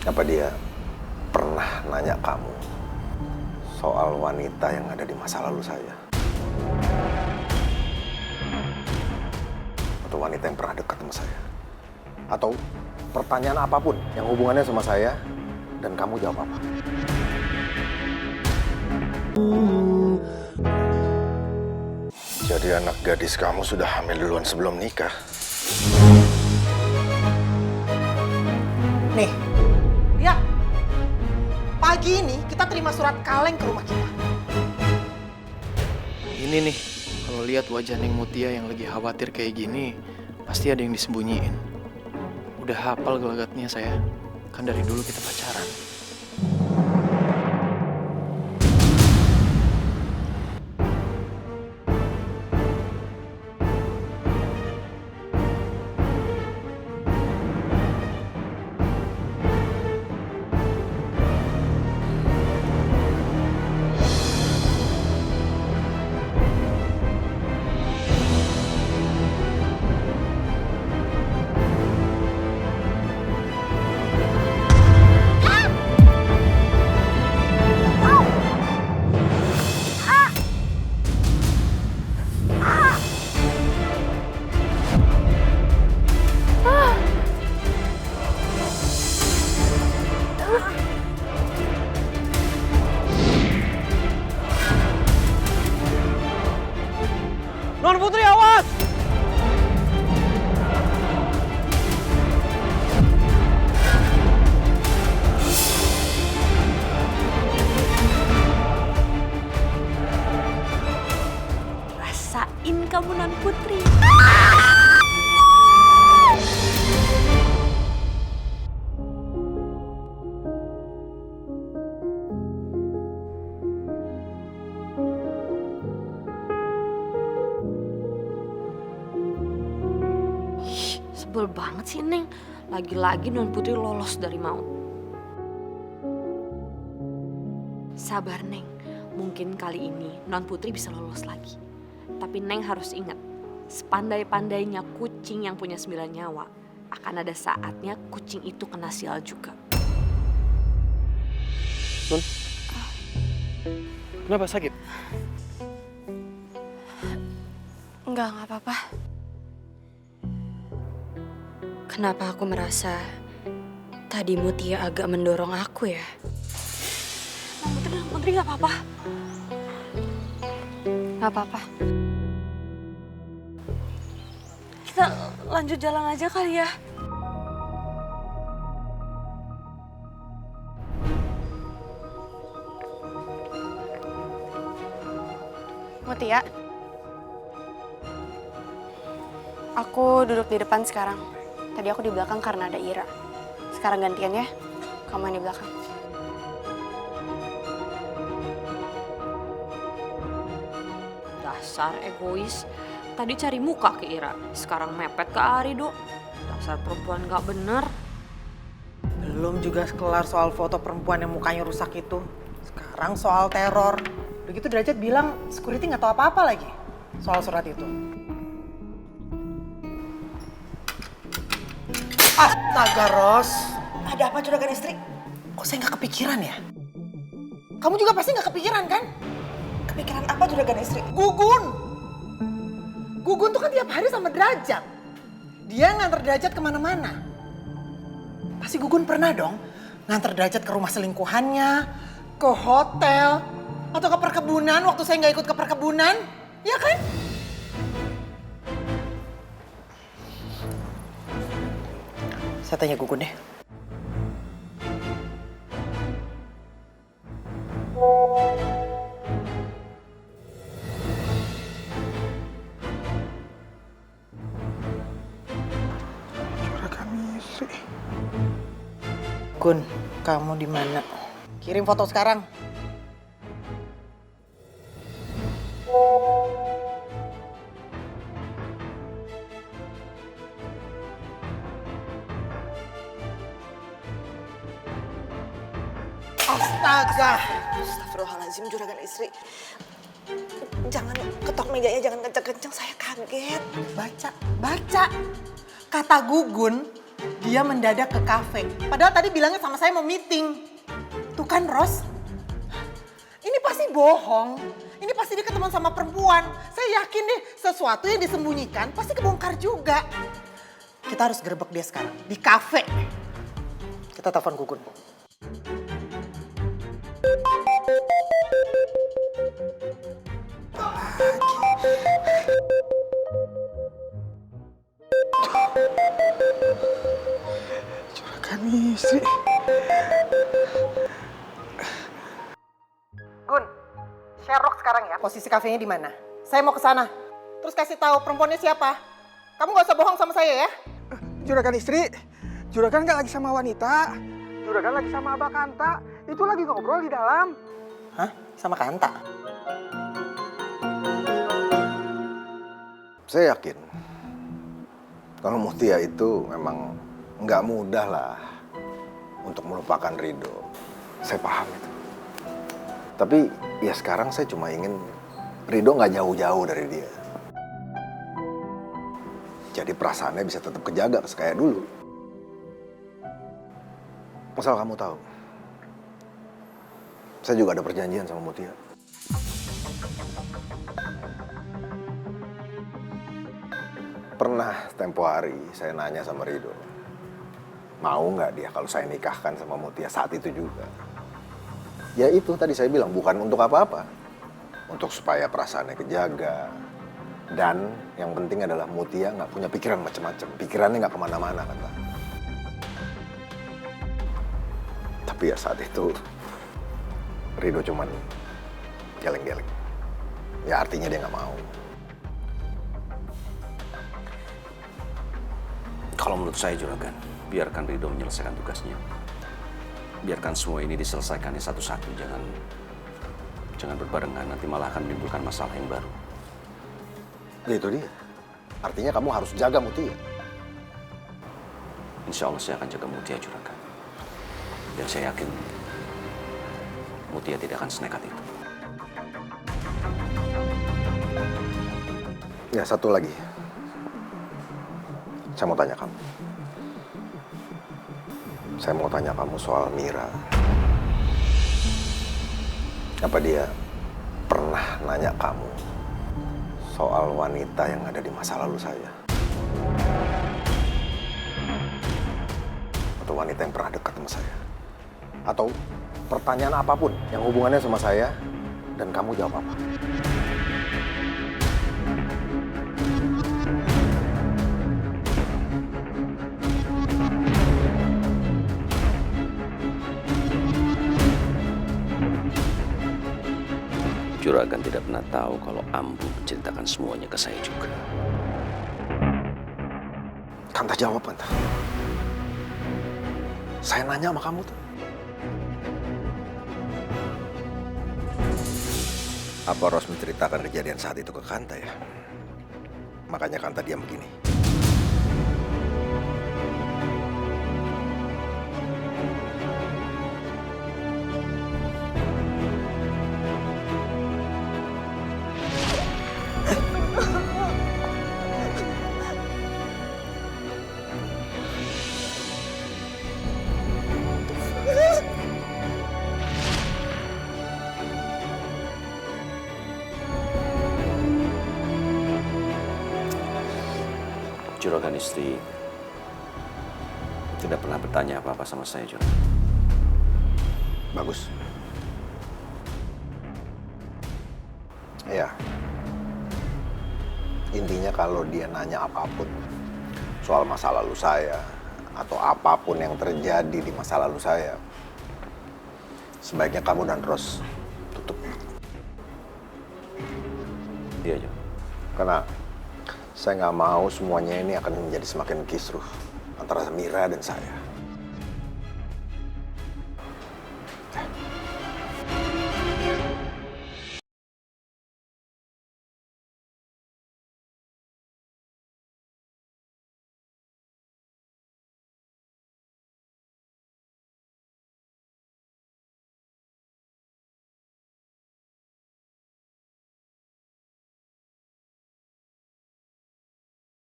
Apa dia pernah nanya kamu soal wanita yang ada di masa lalu saya? Atau wanita yang pernah dekat sama saya? Atau pertanyaan apapun yang hubungannya sama saya dan kamu jawab apa? Jadi anak gadis kamu sudah hamil duluan sebelum nikah? Nih, ya, pagi ini kita terima surat kaleng ke rumah kita. Ini nih, kalau lihat wajah Neng Mutia yang lagi khawatir kayak gini, pasti ada yang disembunyiin. Udah hafal gelagatnya saya, kan dari dulu kita pacaran. Non Putri, awas! Rasain kamu Non Putri. Sebel banget sih Neng. Lagi-lagi Non Putri lolos dari mau. Sabar Neng. Mungkin kali ini Non Putri bisa lolos lagi. Tapi Neng harus ingat, sepandai-pandainya kucing yang punya 9 nyawa, akan ada saatnya kucing itu kena sial juga. Nun, kenapa sakit? Enggak apa-apa. Kenapa aku merasa tadi Mutia agak mendorong aku ya? Non Putri nggak apa-apa. Nggak apa-apa. Kita lanjut jalan aja kali ya. Mutia, aku duduk di depan sekarang. Tadi aku di belakang karena ada Ira. Sekarang gantian ya, kamu yang di belakang. Dasar egois. Tadi cari muka ke Ira, sekarang mepet ke Arido. Dasar perempuan gak bener. Belum juga kelar soal foto perempuan yang mukanya rusak itu. Sekarang soal teror. Begitu Derajat bilang security nggak tahu apa-apa lagi soal surat itu. Astaga Ros, ada apa juragan istri? Kok saya nggak kepikiran ya? Kamu juga pasti nggak kepikiran kan? Kepikiran apa juragan istri? Gugun! Gugun tuh kan tiap hari sama Derajat. Dia nganter Derajat kemana-mana. Pasti Gugun pernah dong nganter Derajat ke rumah selingkuhannya, ke hotel, atau ke perkebunan waktu saya nggak ikut ke perkebunan. Ya kan? Saya tanya Gugun deh. Gun, kamu di mana? Kirim foto sekarang. Astaga. Astagfirullahaladzim juragan istri. Jangan ketok mejanya, jangan kenceng-kenceng, saya kaget. Baca. Kata Gugun, Dia mendadak ke kafe. Padahal tadi bilangnya sama saya mau meeting. Tuh kan, Ros. Ini pasti bohong. Ini pasti dia ketemu sama perempuan. Saya yakin deh sesuatu yang disembunyikan pasti kebongkar juga. Kita harus gerebek dia sekarang di kafe. Kita telepon Gugun. Juragan istri. Gun, Sherlock sekarang ya. Posisi kafenya di mana? Saya mau ke sana. Terus kasih tahu perempuannya siapa. Kamu gak usah bohong sama saya ya. Juragan istri, Juragan nggak lagi sama wanita. Juragan lagi sama Abah Kanta. Itu lagi ngobrol di dalam. Hah? Sama Kanta? Saya yakin kalau Mutia itu memang nggak mudah lah untuk melupakan Rido. Saya paham itu. Tapi ya sekarang saya cuma ingin Rido nggak jauh-jauh dari dia. Jadi perasaannya bisa tetap kejaga kayak dulu. Asal kamu tahu, saya juga ada perjanjian sama Mutia. Pernah tempo hari saya nanya sama Rido, mau nggak dia kalau saya nikahkan sama Mutia saat itu juga. Ya itu tadi saya bilang bukan untuk apa-apa, untuk supaya perasaannya kejaga. Dan yang penting adalah Mutia nggak punya pikiran macam-macam, pikirannya nggak kemana-mana kata. Tapi ya saat itu Rido cuman geleng-geleng. Ya artinya dia nggak mau. Kalau menurut saya Juragan, biarkan Rido menyelesaikan tugasnya. Biarkan semua ini diselesaikannya satu-satu, jangan berbarengan, nanti malah akan menimbulkan masalah yang baru. Ya itu dia. Artinya kamu harus jaga Mutia. Insya Allah saya akan jaga Mutia Juragan. Dan saya yakin Mutia tidak akan senekat itu. Ya satu lagi. Saya mau tanya kamu. Saya mau tanya kamu soal Mira. Apa dia pernah nanya kamu soal wanita yang ada di masa lalu saya? Atau wanita yang pernah dekat sama saya? Atau pertanyaan apapun yang hubungannya sama saya dan kamu jawab apa? Juragan tidak pernah tahu kalau Ambu menceritakan semuanya ke saya juga. Kanta jawab, Kanta. Saya nanya sama kamu tuh. Apa Ros menceritakan kejadian saat itu ke Kanta ya? Makanya Kanta diam begini. Juragan istri tidak pernah bertanya apa-apa sama saya, Juragan. Bagus. Ya. Intinya kalau dia nanya apapun soal masa lalu saya atau apapun yang terjadi di masa lalu saya, sebaiknya kamu dan Ros tutup. Iya, Juragan. Karena saya nggak mau semuanya ini akan menjadi semakin kisruh antara Mira dan saya.